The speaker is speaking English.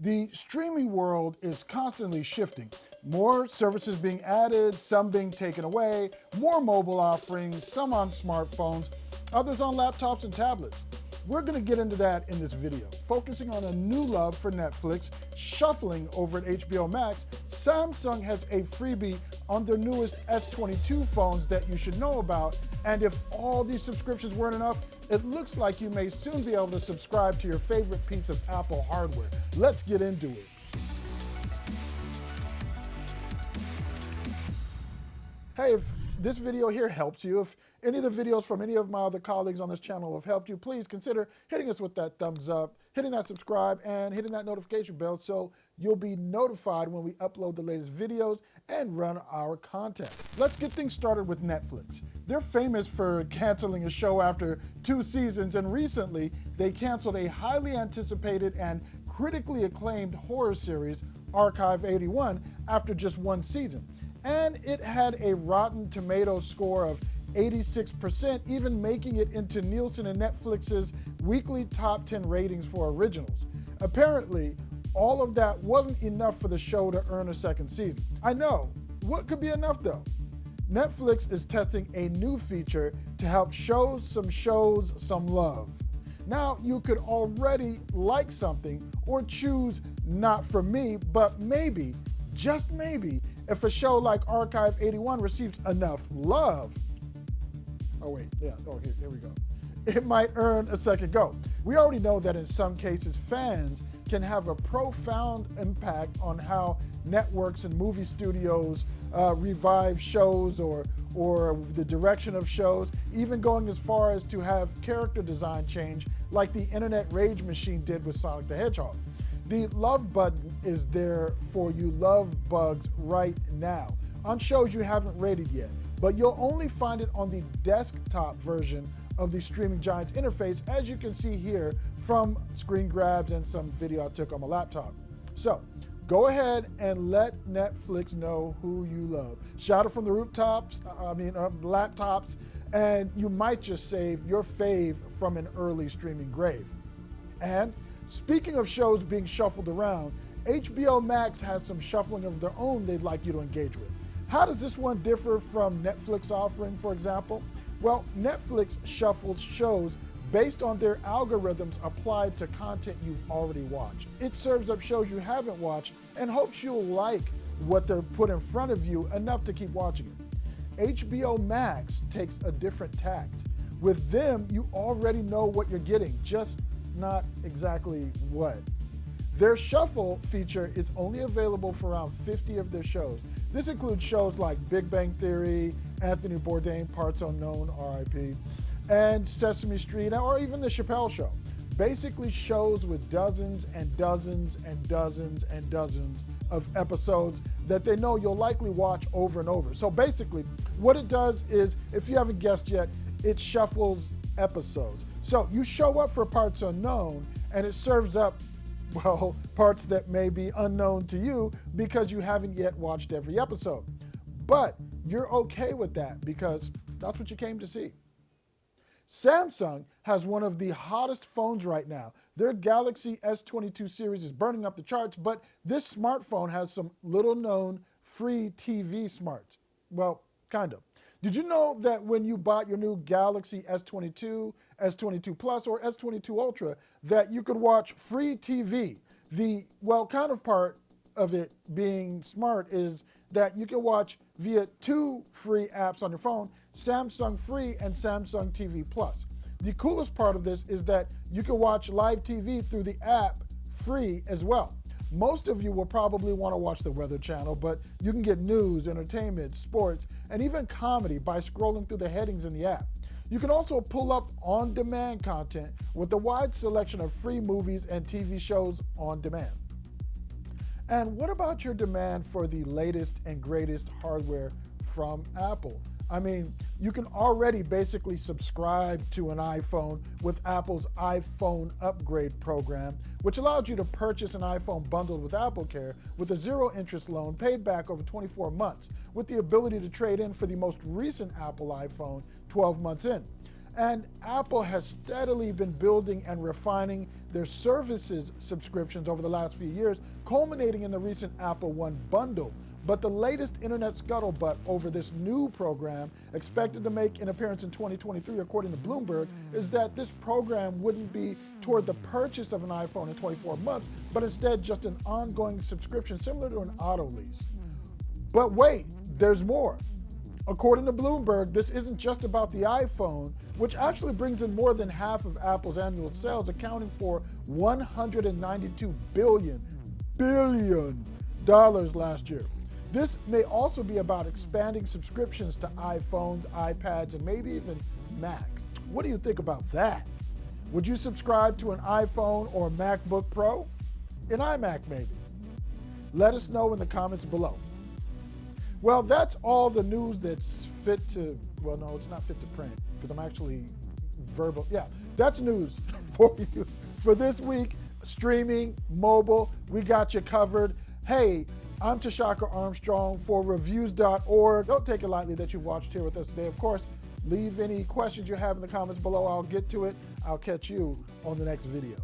The streaming world is constantly shifting. More services being added, some being taken away, more mobile offerings, some on smartphones, others on laptops and tablets. We're going to get into that in this video, focusing on a new love for Netflix, shuffling over at HBO Max. Samsung has a freebie on their newest S22 phones that you should know about, and if all these subscriptions weren't enough, it looks like you may soon be able to subscribe to your favorite piece of Apple hardware. Let's get into it. Hey, if this video here helps you, if any of the videos from any of my other colleagues on this channel have helped you, please consider hitting us with that thumbs up, hitting that subscribe, and hitting that notification bell so you'll be notified when we upload the latest videos and run our content. Let's get things started with Netflix. They're famous for canceling a show after 2 seasons, and recently they canceled a highly anticipated and critically acclaimed horror series, Archive 81, after just 1 season. And it had a Rotten Tomatoes score of 86%, even making it into Nielsen and Netflix's weekly top 10 ratings for originals. Apparently, all of that wasn't enough for the show to earn a 2nd season. I know, what could be enough though? Netflix is testing a new feature to help show some shows some love. Now, you could already like something or choose not for me, but maybe, just maybe, if a show like Archive 81 receives enough love, here we go. It might earn a 2nd go. We already know that in some cases, fans can have a profound impact on how networks and movie studios revive shows or the direction of shows, even going as far as to have character design change like the Internet Rage Machine did with Sonic the Hedgehog. The love button is there for you love bugs right now on shows you haven't rated yet, but you'll only find it on the desktop version of the streaming giant's interface, as you can see here from screen grabs and some video I took on my laptop. So go ahead and let Netflix know who you love. Shout it from the rooftops, laptops, and you might just save your fave from an early streaming grave. And speaking of shows being shuffled around, HBO Max has some shuffling of their own they'd like you to engage with. How does this one differ from Netflix offering, for example? Well, Netflix shuffles shows based on their algorithms applied to content you've already watched. It serves up shows you haven't watched and hopes you'll like what they're put in front of you enough to keep watching it. HBO Max takes a different tact. With them, you already know what you're getting, just not exactly what. Their shuffle feature is only available for around 50 of their shows. This includes shows like Big Bang Theory, Anthony Bourdain, Parts Unknown, RIP, and Sesame Street, or even The Chappelle Show. Basically shows with dozens and dozens and dozens and dozens of episodes that they know you'll likely watch over and over. So basically, what it does is, if you haven't guessed yet, it shuffles episodes. So you show up for Parts Unknown, and it serves up, well, parts that may be unknown to you because you haven't yet watched every episode. But you're okay with that because that's what you came to see. Samsung has one of the hottest phones right now. Their Galaxy S22 series is burning up the charts, but this smartphone has some little-known free TV smarts. Well, kind of. Did you know that when you bought your new Galaxy S22, S22 Plus, or S22 Ultra, that you could watch free TV? The, counterpart of it being smart is that you can watch via 2 free apps on your phone, Samsung Free and Samsung TV Plus. The coolest part of this is that you can watch live TV through the app free as well. Most of you will probably want to watch the Weather Channel, but you can get news, entertainment, sports, and even comedy by scrolling through the headings in the app. You can also pull up on-demand content with a wide selection of free movies and TV shows on demand. And what about your demand for the latest and greatest hardware from Apple? I mean, you can already basically subscribe to an iPhone with Apple's iPhone upgrade program, which allows you to purchase an iPhone bundled with AppleCare with a 0-interest loan paid back over 24 months, with the ability to trade in for the most recent Apple iPhone 12 months in. And Apple has steadily been building and refining their services subscriptions over the last few years, culminating in the recent Apple One bundle. But the latest internet scuttlebutt over this new program, expected to make an appearance in 2023 according to Bloomberg, is that this program wouldn't be toward the purchase of an iPhone in 24 months, but instead just an ongoing subscription similar to an auto lease. But wait, there's more. According to Bloomberg, this isn't just about the iPhone, which actually brings in more than half of Apple's annual sales, accounting for $192 billion last year. This may also be about expanding subscriptions to iPhones, iPads, and maybe even Macs. What do you think about that? Would you subscribe to an iPhone or MacBook Pro? An iMac maybe? Let us know in the comments below. Well, that's all the news that's fit to, well, no, it's not fit to print because I'm actually verbal. Yeah, that's news for you for this week. Streaming, mobile, we got you covered. Hey, I'm Tashaka Armstrong for Reviews.org. Don't take it lightly that you watched here with us today. Of course, leave any questions you have in the comments below. I'll get to it. I'll catch you on the next video.